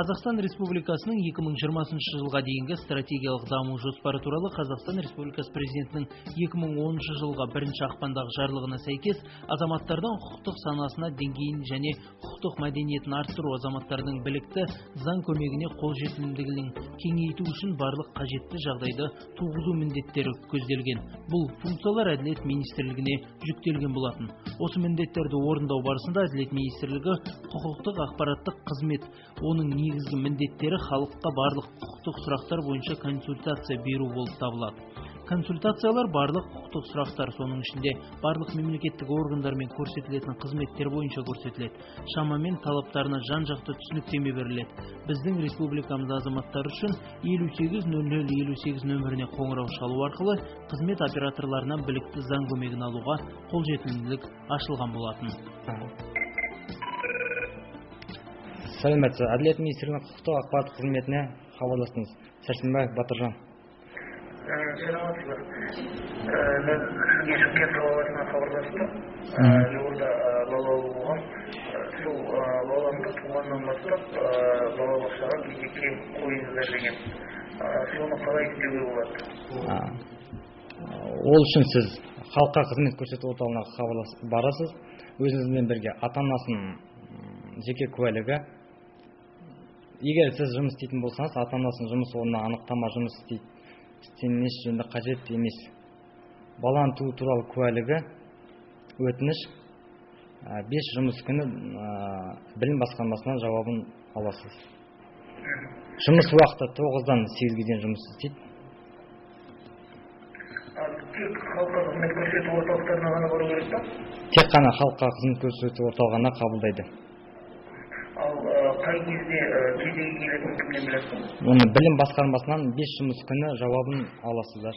Қазақстан Республикасының 2020 жылға дейінгі стратегиялық даму жоспары туралы Қазақстан Республикасы президентінің 2010 жылға 1 ақпандағы жарлығына сәйкес азаматтардың құқықтық санасына деңгейін және құқықтық мәдениетін арттыру, азаматтардың білікті заң көмегіне қолжетімділігін кеңейту үшін барлық қажетті жағдайды туғызу міндеттері көзделген. Бұл функциялар Әділет министрлігіне жүктелген болатын. Осы міндеттерді орындау барысында Әділет министрлігі құқықтық ақпараттық қызмет, оның негізгі міндеттері халыққа барлық құқықтық сұрақтар бойынша консультация беру болып табылады. Консультациялар барлық құқықтық сұрақтар, соның ішінде барлық мемлекеттік органдармен көрсетілетін қызметтер бойынша көрсетіледі. Шамамен талаптарына жан-жақты түсініктеме беріледі. Біздің республикамыз азаматтары үшін 580058 нөміріне қоңырау шалу арқылы қызмет операторларынан білікті заң көмегін алуға қолжетімділік ашылған болатын. Сәлеметсіз, Әділет министрлігінің құқықтық ақпарат қызметіне хабарластыңыз. Сәрсенбаев Батыржан. Сәлеметсіздер. Мен сізге Шымкент қаласынан хабарластым. Жуырда бала болған. Сол баламды туғаннан бастап балабақшаға кезекке қойыңыздар деген. Соны қалай істеуге болады? Ол үшін сіз халыққа қызмет көрсету орталығына барасыз. Өзіңізбен бірге ата-анасының жеке куәлігі. Егер сіз жұмыс істейтін болсаңыз, ата-анасының жұмыс орнына анықтама жұмыс істемес жөнінде қажет емес. Баланы туу туралы куәлігі, өтініш, 5 жұмыс күні білім басқармасынан жауабын аласыз. Жұмыс уақыты 9-дан 8-ге дейін жұмыс істейді. Тек халыққа қызмет көрсету орталықтарына ғана бару керек па? Тек қана халыққа қызмет көрсету орталығына қабылдайды. Ал қай кезде кезегі келетінін кімнен білесіз? Оны білім басқармасынан 5 жұмыс күні жауабын аласыздар.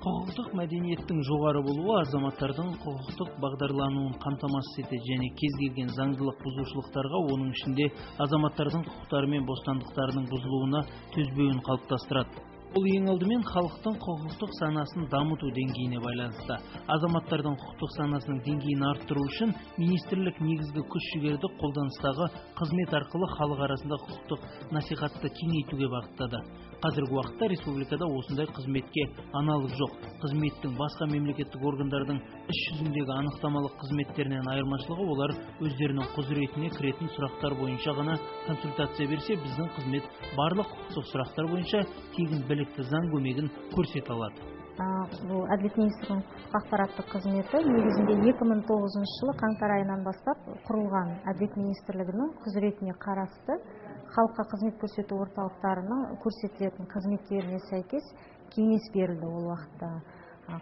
Құқықтық мәдениеттің жоғары болуы азаматтардың құқықтық бағдарлануын қамтамасыз етеді және кез келген заңдылық бұзушылықтарға, оның ішінде азаматтардың құқықтары мен бостандықтарының бұзылуына төзбеуін қалыптастырады. Бұл ең алдымен халықтың құқықтық санасын дамыту деңгейіне байланысты. Азаматтардың құқықтық санасының деңгейін арттыру үшін министрлік негізгі күш-жігерді қолданыстағы қызмет арқылы халық арасында құқықтық насихатты кеңейтуге бағыттады. Қазіргі уақытта республикада осындай қызметке аналог жоқ. Қызметтің басқа мемлекеттік органдардың іс жүзіндегі анықтамалық қызметтерінен айырмашылығы, олар өздерінің құзыретіне кіретін сұрақтар бойынша ғана консультация берсе, біздің қызмет барлық құқықтық сұрақтар бойынша тегін білікті заң көмегін көрсете алады. Бұл Әділет министрлігінің құқықтық ақпараттық қызметі негізінде 2009 жылы қаңтар айынан бастап құрылған. Әділет министрлігінің құзыретіне қарасты халыққа қызмет көрсету орталықтарының көрсетілетін қызметтеріне сәйкес кеңес берілді ол уақытта.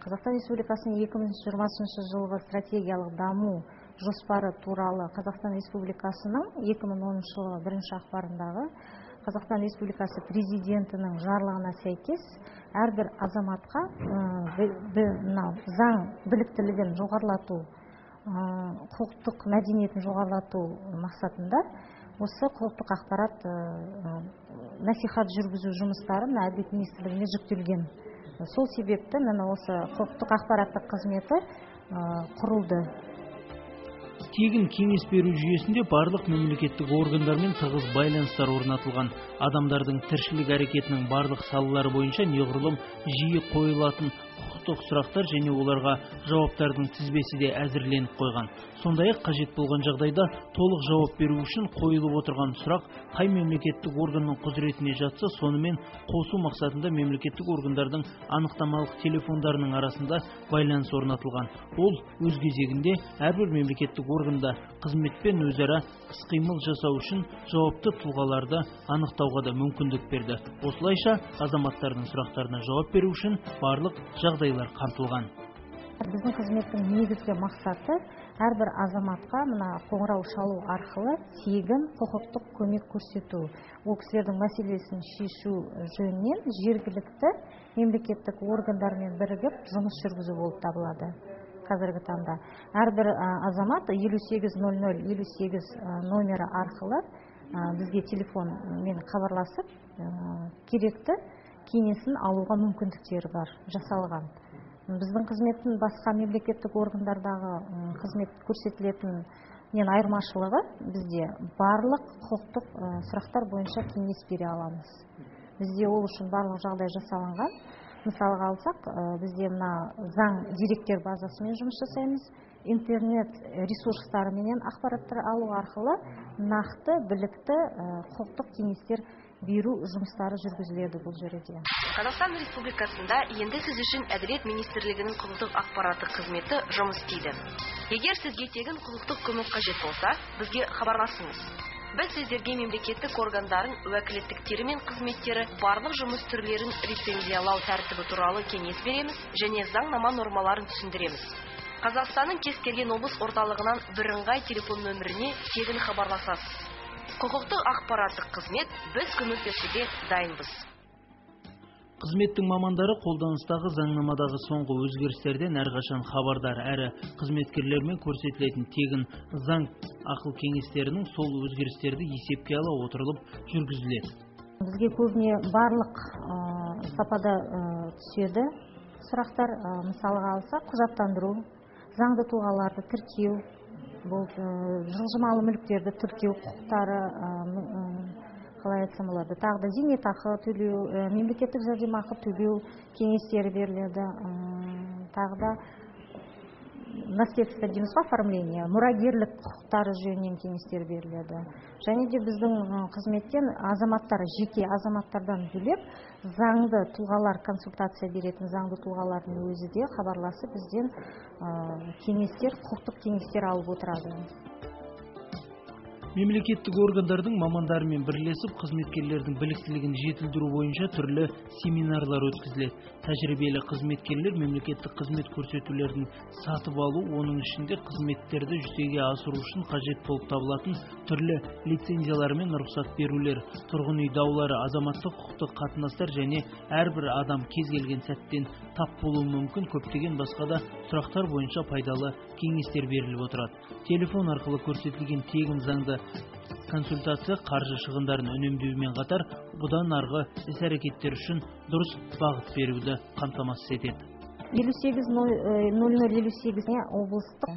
Қазақстан Республикасының 2020 жылғы стратегиялық даму жоспары туралы Қазақстан Республикасының 2010 жылғы 1 ақпандағы Қазақстан Республикасы президентінің жарлығына сәйкес әрбір азаматқа заң біліктілігін жоғарылату, құқықтық мәдениетін жоғарылату мақсатында осы құқықтық ақпарат насихат жүргізу жұмыстары Әділет министрлігіне жүктелген. Сол себепті осы құқықтық ақпараттық қызметі құрылды. Тегін кеңес беру жүйесінде барлық мемлекеттік органдармен тығыз байланыстар орнатылған. Адамдардың тіршілік әрекетінің барлық салалары бойынша неғұрлым жиі қойылатын құқықтық сұрақтар және оларға жауаптардың тізбесі де әзірленіп қойған. Сондай-ақ қажет болған жағдайда толық жауап беру үшін қойылып отырған сұрақ қай мемлекеттік органның құзыретіне жатса, сонымен қосу мақсатында мемлекеттік органдардың анықтамалық телефондарының арасында байланыс орнатылған. Ол өз кезегінде әрбір мемлекеттік органда қызметпен өзара іс-қимыл жасау үшін жауапты тұлғаларды анықтауға да мүмкіндік берді. Осылайша азаматтардың сұрақтарына жауап беру үшін барлық жағдайлар қамтылған. Біздің қызметтің негізгі мақсаты әрбір азаматқа қоңырау шалу арқылы тегін құқықтық көмек көрсету. Ол кісілердің мәселесін шешу жөнінен жергілікті мемлекеттік органдармен бірігіп жұмыс жүргізу болып табылады. Қазіргі таңда әрбір азамат 580058 номері арқылы бізге телефонмен хабарласып, керекті кеңесін алуға мүмкіндіктері бар, жасалған. Біздің қызметтің басқа мемлекеттік органдардағы қызмет көрсетілетін айырмашылығы бізде барлық құқықтық сұрақтар бойынша кеңес бере аламыз. Бізде ол үшін барлық жағдай жасалынған. Мысалға алсақ, бізде мына заң деректер базасымен жұмыс жасаймыз. Интернет ресурстарымен ақпараттар алу арқылы нақты, білікті құқықтық кеңестер беру жұмыстары жүргізіледі бұл жерде. Қазақстан Республикасында енді сіз үшін Әділет министрлігінің құқықтық ақпараттық қызметі жұмыс істейді. Егер сізге тегін құқықтық көмек қажет болса, бізге хабарласыңыз. Біз сіздерге мемлекеттік органдардың уәкілеттіктері мен қызметтері барлық жұмыс түрлерін лицензиялау тәртібі туралы кеңес береміз және заңнама нормаларын түсіндіреміз. Қазақстанның кез келген облыс орталығынан бірыңғай телефон нөміріне тегін хабарласасыз. Құқықтық ақпараттық қызмет, біз көмектесуге дайынбыз. Қызметтің мамандары қолданыстағы заңнамадағы соңғы өзгерістерден әрқашан хабардар, әрі қызметкерлермен көрсетілетін тегін заң ақыл кеңестерінің сол өзгерістерді есепке ала отырылып жүргізіледі. Бізге көбіне барлық сапада түседі сұрақтар. Мысалға алсақ, құжаттандыру, заңды тұлғаларды тіркеу, бұл жылжымалы мүліктерді тіркеу құқықтары, қалай айтсам болады, тағы да зейнетақы төлеу, мемлекеттік жәрдемақы төлеу кеңестері беріледі. Тағы да наследство дейміз ғой, оформление, мұрагерлік құқықтары жөнінен кеңестер беріледі. Және де біздің қызметтен азаматтар, жеке азаматтардан бөлек заңды тұлғалар, консультация беретін заңды тұлғалардың өзі де хабарласып бізден кеңестер, құқықтық кеңестер алып отырады. Мемлекеттік органдардың мамандарымен бірлесіп қызметкерлердің біліктілігін жетілдіру бойынша түрлі семинарлар өткізіледі. Тәжірибелі қызметкерлер мемлекеттік қызмет көрсетулердің сатып алу, оның ішінде қызметтерді жүзеге асыру үшін қажет болып табылатын түрлі лицензиялар мен рұқсат берулер, тұрғын үй даулары, азаматтық құқықтық қатынастар және әрбір адам кез келген сәттен тап болуы мүмкін көптеген басқа да сұрақтар бойынша пайдалы кеңестер беріліп отырады. Телефон арқылы көрсетілген тегін заңды консультация қаржы шығындарын үнемдеумен қатар, бұдан арғы іс-әрекеттер үшін дұрыс бағыт беруді қамтамасыз етеді. 580058 облыстық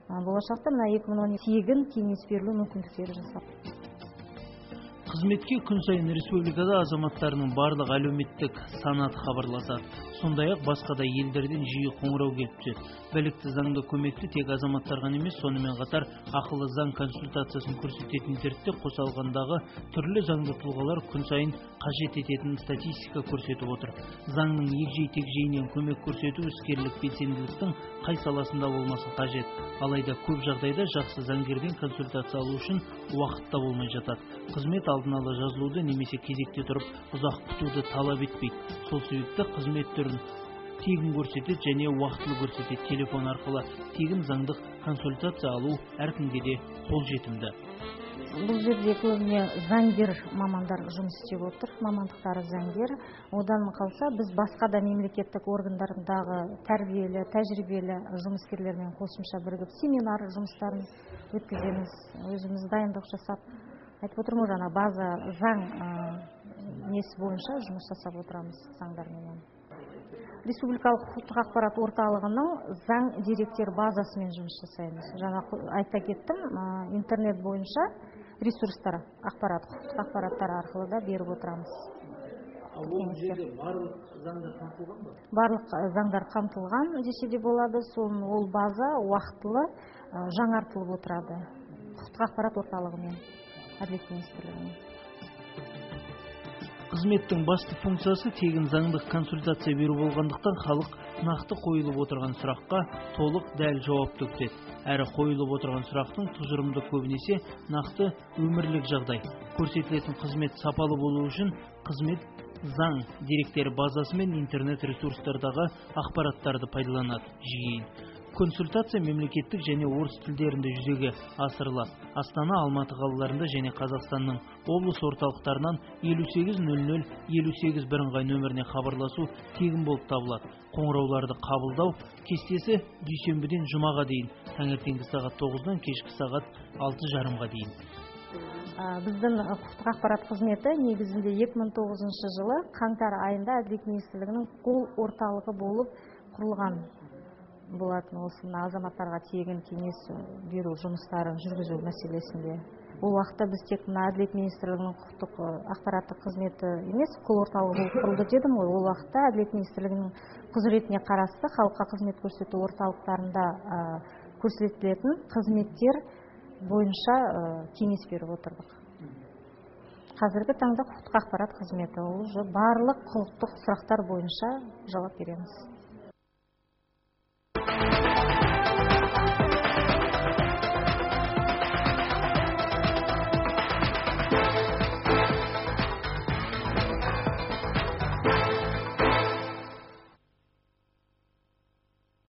болашақта мына 2010 тегін кеңес берілу мүмкіндіктері жасап. Қызметке күн сайын республикада азаматтарының барлық әлеуметтік санаты хабарласады. Сондай-ақ басқа да елдерден жиі қоңырау келіп түседі. Білікті заңды көмекті тек азаматтарға емес, сонымен қатар ақылы заң консультациясын көрсететін дертте қосалғандағы түрлі заңды тұлғалар күн сайын қажет ететін статистика көрсетіп отыр. Заңның егжей-тегжейінен көмек көрсету іскерлік белсенділіктің қай саласында болмаса қажет. Алайда көп жағдайда жақсы заңгерден консультация алу үшін уақыт та болмай жатады. Қызмет алдын ала жазылуды немесе кезекте тұрып ұзақ күтуді талап етпейді. Сол себепті қызмет түрін тегін көрсетеді және уақытылы көрсетеді. Телефон арқылы тегін заңдық консультация алу әркімге де қолжетімді. Бұл жерде көбіне заңгер мамандар жұмыс істеп отыр, мамандықтары заңгер. Одан қалса біз басқа да мемлекеттік органдардағы тәрбиелі, тәжірибелі жұмыскерлермен қосымша бірігіп семинар жұмыстарын өткіземіз. Өзіміз дайындық жасап, айтып отырмын, жаңа база заң несі бойынша жұмыс жасап отырамыз заңдармен. Республикалық құқықтық ақпарат орталығының заң деректер базасымен жұмыс жасаймыз. Жаңа айта кеттім, интернет бойынша ресурстар, ақпарат, құқықтық ақпараттар арқылы да беріп отырамыз. Ол жерде барлық заңдар қамтылған ба? Барлық заңдар қамтылған десе де болады. Ол база уақытылы жаңартылып отырады. Құқықтық ақпарат орталығымен, Әділет министрлігімен. Қызметтің басты функциясы тегін заңдық консультация беру болғандықтан халық нақты қойылып отырған сұраққа толық дәл жауапты күтеді. Әрі қойылып отырған сұрақтың тұжырымды көбінесе нақты өмірлік жағдай. Көрсетілетін қызмет сапалы болу үшін қызмет заң деректері базасы мен интернет ресурстардағы ақпараттарды пайдаланады жиі. Консультация мемлекеттік және орыс тілдерінде жүзеге асырылады. Астана, Алматы қалаларында және Қазақстанның облыс орталықтарынан 5800-58 бірыңғай нөміріне хабарласу тегін болып табылады. Қоңырауларды қабылдау кестесі дүйсенбіден жұмаға дейін, таңертеңгі сағат 9-дан кешкі сағат 6:30-ға дейін. Біздің құқықтық ақпарат қызметі негізінде 2009 жылы қаңтар айында Әділет министрлігінің қол орталығы болып құрылған. болатын осы мына азаматтарға тегін кеңес беру жұмыстарын жүргізу мәселесінде. Ол уақытта біз тек мына Әділет министрлігінің құқықтық ақпараттық қызметі емес, құл орталығы болып құрылды дедім ғой. Ол уақытта Әділет министрлігінің құзыретіне қарасты халыққа қызмет көрсету орталықтарында көрсетілетін қызметтер бойынша кеңес беріп отырдық. Қазіргі таңда құқықтық ақпарат қызметі ол барлық құқықтық сұрақтар бойынша жауап береміз.